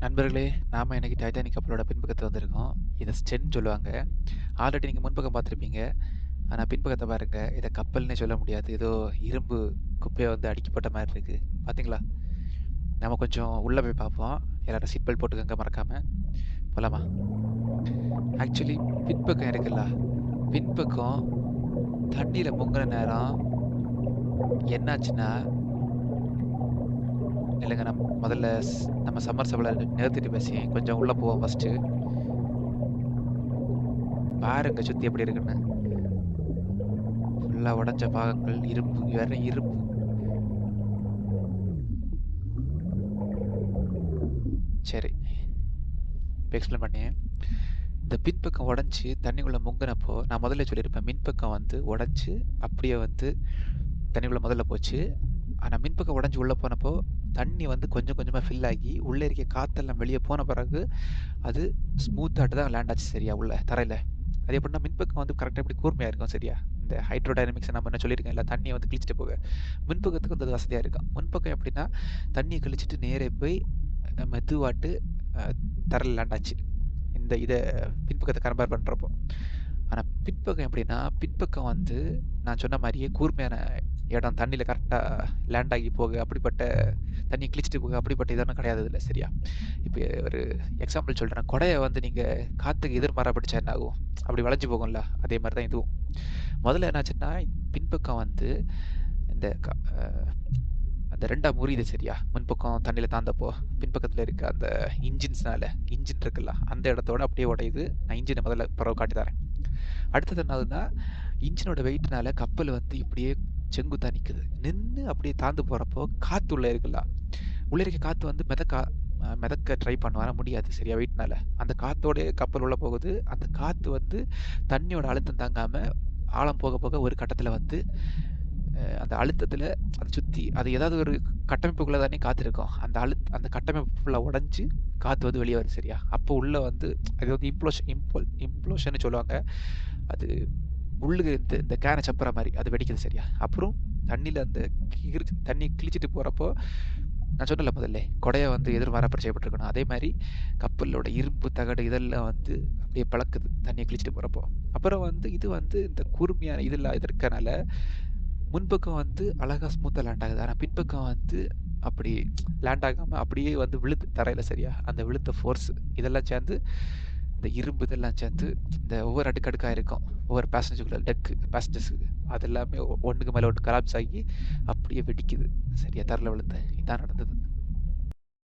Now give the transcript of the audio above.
நண்பர்களே, நாம இன்னைக்கு டைட்டானிக் கப்பலோட பின்பக்கத்துல வந்திருக்கோம். இத ஸ்டென் சொல்லுவாங்க. ஆல்ரெடி நீங்க முன்பக்கம் பார்த்திருப்பீங்க. ஆனா பின்பக்கத்த பாருங்க. இத கப்பல்னே சொல்ல முடியாது. ஏதோ இரும்பு குப்பைய வந்து அடுக்கிப்போட்ட மாரி இருக்கு. பார்த்தீங்களா? நம்ம கொஞ்சம் உள்ள போய் பார்ப்போம். எல்லாரும் சீட் பெல்ட் போட்டுக்கங்க மறக்காம. போலாமா? ஆக்சுவலி பின்பக்கம் இருக்குல்ல, பின்பக்கம் தண்ணீல முங்குன நேரம் என்னாச்சுன்னா, இல்லங்க நான் முதல்ல நம்ம சம்மர்சபிள நிறுத்திட்டு பேசி கொஞ்சம் உள்ள போவோம் ஃபர்ஸ்ட்டு. பாருங்க சுத்தி எப்படி இருக்குன்னு. ஃபுல்லா உடைஞ்ச பாகங்கள், இரும்பு, வெறும் இரும்பு. சரி. இப்ப எக்ஸ்ப்ளைன் பண்ணேன். இந்த பின்பக்கம் உடைஞ்சு தண்ணிக்குள்ள முங்குனப்போ, நான் முதல்ல சொல்லியிருப்பேன். மின்பக்கம் வந்து உடைஞ்சு அப்படியே வந்து தண்ணிக்குள்ள முதல்ல போச்சு. ஆனா மின்பக்கம் உடைஞ்சு உள்ள போனப்போ, தண்ணி வந்து கொஞ்சம் கொஞ்சமா ஃபில் ஆகி, உள்ள இருக்க காத்தெல்லாம் வெளிய போன பிறகு, அது ஸ்மூத்தாட்டு தான் லேண்ட் ஆச்சு சரியா உள்ள தரையில. அது எப்படின்னா மின்பக்கம் வந்து கரெக்ட்டா இப்படி கூர்மையா இருக்கும் சரியா? இந்த ஹைட்ரோடைனமிக்ஸ் நம்ம என்ன சொல்லியிருக்கேன்ல, தண்ணிய வந்து கிழிச்சிட்டு போக. முன்பக்கத்துக்கு வந்து அது வசதியா இருக்கும். முன்பக்கம் எப்படின்னா, தண்ணிய கிழிச்சிட்டு நேரே போய் மெதுவாட்டு அ தரையில லேண்ட் ஆச்சு. இந்த இத பின்பக்கத்த கம்பேர் பண்றப்போ. ஆனா பின்பக்கம் எப்படின்னா, பின்பக்கம் வந்து நான் சொன்ன மாரியே கூர்மையான இடம். தண்ணீல கரெக்ட்டா லேண்ட் ஆகி போக அப்படிப்பட்ட தண்ணீய கிழிச்சிட்டு போக அப்படிப்பட்ட இதெல்லாம் கிடையாது இதுல. சரியா? இப்ப ஒரு எக்ஸாம்பிள் சொல்றேன். கொடைய வந்து நீங்க காத்துக்கு எதிர்மாறா பிடிச்சா என்ன ஆகும்? அப்படி வளைஞ்சு போகும்ல. அதே மாரி தான் இதுவும். முதல்ல என்னாச்சுன்னா, பின்பக்கம் வந்து இந்த க அ அந்த 2ஆ முறியுது சரியா? முன்பக்கம் தண்ணீல தாழ்ந்தப்போ, பின்பக்கத்துல இருக்க அந்த இன்ஜின் இருக்குல்ல, அந்த இடத்தோட அப்படியே உடையுது. நான் இன்ஜின முதல்ல பிறகு காட்டி தரேன். அடுத்தது என்னதுன்னா, இன்ஜினோட வெயிட்னால கப்பல் வந்து இப்படியே செங்குத்தா நிக்குது. நின்னு அப்படியே தாழ்ந்து போறப்போ, காத்து உள்ள இருக்குல்ல, உள்ள இருக்க காத்து வந்து மிதக்க ட்ரை பண்ணும். ஆனா முடியாது சரியா வெயிட்னால. அந்த காத்தோடயே கப்பல் உள்ள போகுது. அந்த காத்து வந்து தண்ணியோட அழுத்தம் தாங்காம, ஆழம் போக போக ஒரு கட்டத்துல வந்து அந்த அழுத்தத்துல அத சுத்தி அது ஏதாவது ஒரு கட்டமைப்புக்குள்ள தானே காத்து இருக்கும். அந்த கட்டமைப்பு ஃபுல்லா உடைஞ்சு காத்து வந்து வெளிய வருது சரியா? அப்போ உள்ள வந்து அது வந்து இம்ப்ளோஷன்னு சொல்லுவாங்க. அது உள்ளுக இந்த இந்த கேன சப்புற மாரி அது வெடிக்குது சரியா? அப்புறம் தண்ணீல அந்த தண்ணி கிழிச்சிட்டு போறப்போ, நான் சொன்னேன்ல முதல்லே, கொடைய வந்து எதிர்மாறா செய்யப்பட்டிருக்கணும். அதே மாரி கப்பலோட இரும்பு, தகடு இதெல்லாம் வந்து அப்படியே பிளக்குது. தண்ணிய கிழிச்சிட்டு போறப்போ. அப்புறம் வந்து இது வந்து இந்த கூர்மையான இது இருக்கனால முன்பக்கம் வந்து அழகா ஸ்மூத்தா லேண்ட் ஆகுது. ஆனா பின்பக்கம் வந்து அப்படி லேண்ட் ஆகாம அப்படியே வந்து விழுது தரையில சரியா? அந்த விழுந்த ஃபோர்ஸ் இதெல்லாம் சேர்ந்து இந்த இரும்பு இதெல்லாம் சேர்ந்து இந்த ஒவ்வொரு அடுக்கடுக்கா இருக்கும். ஒவ்வொரு பேசஞ்சர்ஸ்க்கு அது எல்லாமே ஒண்ணுக்கு மேல ஒண்ணு கொலாப்ஸ் ஆகி அப்படியே வெடிக்குது. சரியா? தரையில விழுந்து. இதான் நடந்தது.